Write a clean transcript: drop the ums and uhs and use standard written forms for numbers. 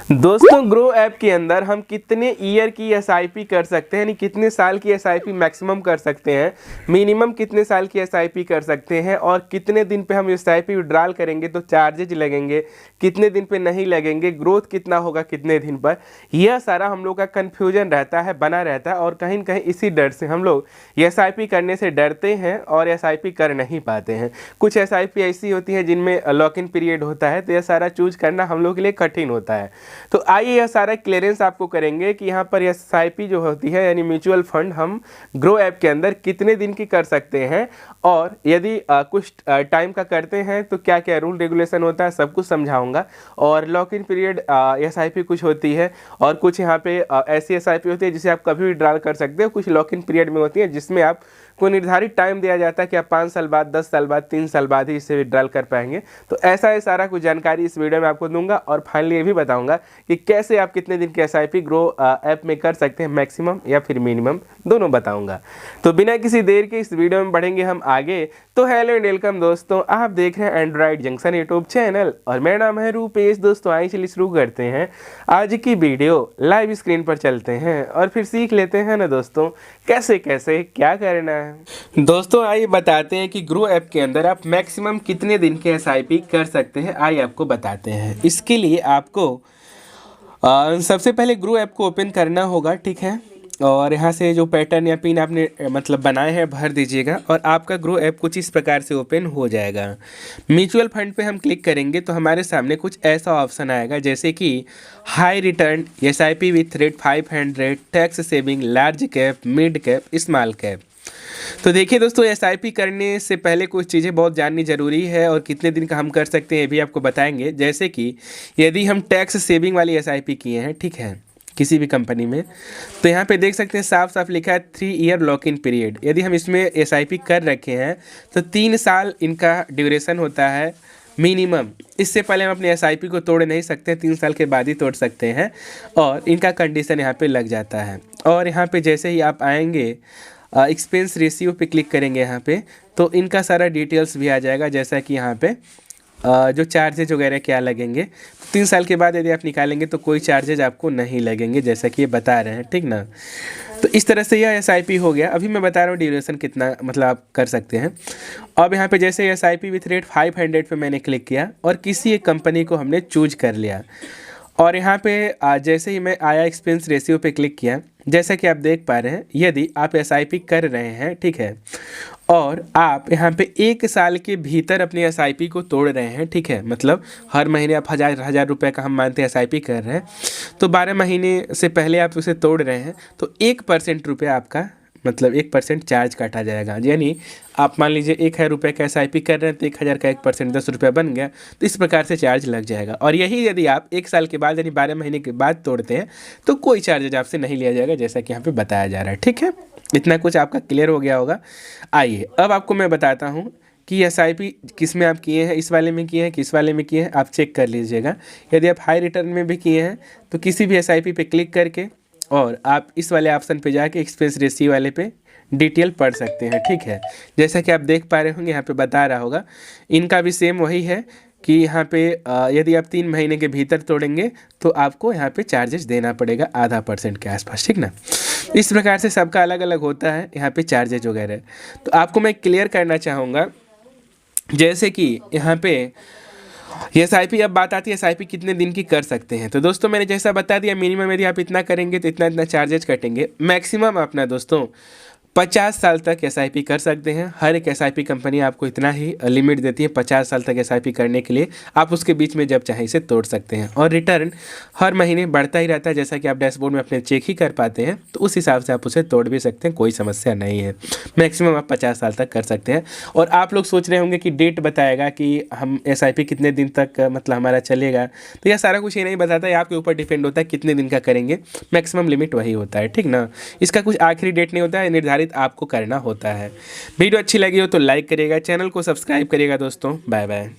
दोस्तों grow app के अंदर हम कितने ईयर की एसआईपी कर सकते हैं, यानी कितने साल की एसआईपी मैक्सिमम कर सकते हैं, मिनिमम कितने साल की एसआईपी कर सकते हैं और कितने दिन पे हम एसआईपी विड्रॉल करेंगे तो चार्जेज लगेंगे, कितने दिन पे नहीं लगेंगे, ग्रोथ कितना होगा कितने दिन पर, यह सारा हम लोग का कन्फ्यूजन रहता है, बना रहता है। और कहीं न कहीं इसी डर से हम लोग एसआईपी करने से डरते हैं और एसआईपी कर नहीं पाते हैं। कुछ एसआईपी ऐसी होती है जिनमें लॉक इन पीरियड होता है, तो यह सारा चूज करना हम लोग के लिए कठिन होता है। तो आइए यह सारा क्लियरेंस आपको करेंगे कि यहाँ पर एसआईपी जो होती है यानी म्यूचुअल फंड हम ग्रो ऐप के अंदर कितने दिन की कर सकते हैं, और यदि कुछ टाइम का करते हैं तो क्या क्या रूल रेगुलेशन होता है, सब कुछ समझाऊंगा। और लॉक इन पीरियड एसआईपी कुछ होती है और कुछ यहाँ पे ऐसी एसआईपी होती है जिसे आप कभी भी विड्रॉल कर सकते हो। कुछ लॉक इन पीरियड में होती है जिसमें आप को निर्धारित टाइम दिया जाता है कि आप 5 साल बाद, 10 साल बाद, 3 साल बाद ही इसे विड्रॉल कर पाएंगे। तो ऐसा है सारा कुछ जानकारी इस वीडियो में आपको दूंगा और फाइनली ये भी बताऊंगा कि कैसे आप कितने दिन की एसआईपी ग्रो ऐप में कर सकते हैं, मैक्सिमम या फिर मिनिमम, दोनों बताऊंगा। तो बिना किसी देर के इस वीडियो में बढ़ेंगे हम आगे। तो हेलो एंड वेलकम दोस्तों, आप देख रहे हैं एंड्रॉइड जंक्शन यूट्यूब चैनल और मेरा नाम है रूपेश। दोस्तों आइए चलिए शुरू करते हैं आज की वीडियो। लाइव स्क्रीन पर चलते हैं और फिर सीख लेते हैं ना दोस्तों कैसे कैसे क्या करना है। दोस्तों आइए बताते हैं कि ग्रो ऐप के अंदर आप मैक्सिमम कितने दिन के एसआईपी कर सकते हैं। आइए आपको बताते हैं। इसके लिए आपको सबसे पहले ग्रो ऐप को ओपन करना होगा, ठीक है। और यहाँ से जो पैटर्न या पिन आपने मतलब बनाए हैं भर दीजिएगा और आपका ग्रो ऐप कुछ इस प्रकार से ओपन हो जाएगा। म्यूचुअल फंड पे हम क्लिक करेंगे तो हमारे सामने कुछ ऐसा ऑप्शन आएगा जैसे कि high return, SIP with rate 500, tax saving, large cap, mid cap, small cap. तो देखिए दोस्तों, एसआईपी करने से पहले कुछ चीज़ें बहुत जाननी ज़रूरी है और कितने दिन का हम कर सकते हैं ये भी आपको बताएंगे। जैसे कि यदि हम टैक्स सेविंग वाली एसआईपी किए हैं, ठीक है, किसी भी कंपनी में, तो यहाँ पे देख सकते हैं साफ साफ लिखा है 3 ईयर लॉक इन पीरियड। यदि हम इसमें एसआईपी कर रखे हैं तो 3 साल इनका ड्यूरेशन होता है मिनिमम। इससे पहले हम अपने एसआईपी को तोड़ नहीं सकते, 3 साल के बाद ही तोड़ सकते हैं और इनका कंडीशन यहाँ पे लग जाता है। और यहाँ पे जैसे ही आप आएंगे एक्सपेंस रेशियो पे क्लिक करेंगे यहाँ पे, तो इनका सारा डिटेल्स भी आ जाएगा, जैसा कि यहाँ पे जो चार्जेज वगैरह क्या लगेंगे। 3 साल के बाद यदि आप निकालेंगे तो कोई चार्जेज आपको नहीं लगेंगे, जैसा कि ये बता रहे हैं, ठीक ना। तो इस तरह से यह एसआईपी हो गया। अभी मैं बता रहा हूँ ड्यूरेशन कितना मतलब आप कर सकते हैं। अब यहाँ पे जैसे एसआईपी विथ रेट 500 पे मैंने क्लिक किया और किसी एक कंपनी को हमने चूज कर लिया। और यहाँ पे जैसे ही मैं आया एक्सपेंस रेशियो पे क्लिक किया, जैसा कि आप देख पा रहे हैं, यदि आप एसआईपी कर रहे हैं, ठीक है, और आप यहाँ पे 1 साल के भीतर अपनी एसआईपी को तोड़ रहे हैं, ठीक है, मतलब हर महीने आप हज़ार रुपये का हम मानते हैं एसआईपी कर रहे हैं, तो 12 महीने से पहले आप उसे तोड़ रहे हैं तो 1% रुपया आपका मतलब 1% चार्ज काटा जाएगा। यानी आप मान लीजिए 1,000 रुपये का एसआईपी कर रहे हैं तो 1,000 का 1% 10 रुपया बन गया, तो इस प्रकार से चार्ज लग जाएगा। और यही यदि आप 1 साल के बाद यानी 12 महीने के बाद तोड़ते हैं तो कोई चार्जेज आपसे नहीं लिया जाएगा, जैसा कि यहाँ पे बताया जा रहा है, ठीक है। इतना कुछ आपका क्लियर हो गया होगा। आइए अब आपको मैं बताता हूँ कि एसआईपी किस में आप किए हैं, इस वाले में किए हैं, किस वाले में किए हैं, आप चेक कर लीजिएगा। यदि आप हाई रिटर्न में भी किए हैं तो किसी भी एसआईपी पे क्लिक करके और आप इस वाले ऑप्शन पे जाके एक्सपेंस रेशियो वाले पे डिटेल पढ़ सकते हैं, ठीक है। जैसा कि आप देख पा रहे होंगे यहाँ पे बता रहा होगा, इनका भी सेम वही है कि यहाँ पे यदि आप 3 महीने के भीतर तोड़ेंगे तो आपको यहाँ पे चार्जेस देना पड़ेगा 0.5% के आसपास, ठीक ना। इस प्रकार से सबका अलग अलग होता है यहाँ पे चार्जेज वगैरह। तो आपको मैं क्लियर करना चाहूँगा, जैसे कि यहाँ पे एसआईपी, अब बात आती है एसआईपी कितने दिन की कर सकते हैं। तो दोस्तों मैंने जैसा बता दिया, मिनिमम यदि आप इतना करेंगे तो इतना इतना चार्जेज कटेंगे। मैक्सिमम अपना दोस्तों 50 साल तक एसआईपी कर सकते हैं। हर एक एसआईपी कंपनी आपको इतना ही लिमिट देती है 50 साल तक एसआईपी करने के लिए। आप उसके बीच में जब चाहें इसे तोड़ सकते हैं। और रिटर्न हर महीने बढ़ता ही रहता है, जैसा कि आप डैशबोर्ड में अपने चेक ही कर पाते हैं, तो उस हिसाब से आप उसे तोड़ भी सकते हैं, कोई समस्या नहीं है। मैक्सिमम आप 50 साल तक कर सकते हैं। और आप लोग सोच रहे होंगे कि डेट बताएगा कि हम एसआईपी कितने दिन तक मतलब हमारा चलेगा, तो यह सारा कुछ ये नहीं बताता है, आपके ऊपर डिपेंड होता है कितने दिन का करेंगे। मैक्सिमम लिमिट वही होता है, ठीक ना। इसका कुछ आखिरी डेट नहीं होता है, निर्धारित आपको करना होता है। वीडियो अच्छी लगी हो तो लाइक करिएगा, चैनल को सब्सक्राइब करिएगा दोस्तों। Bye bye.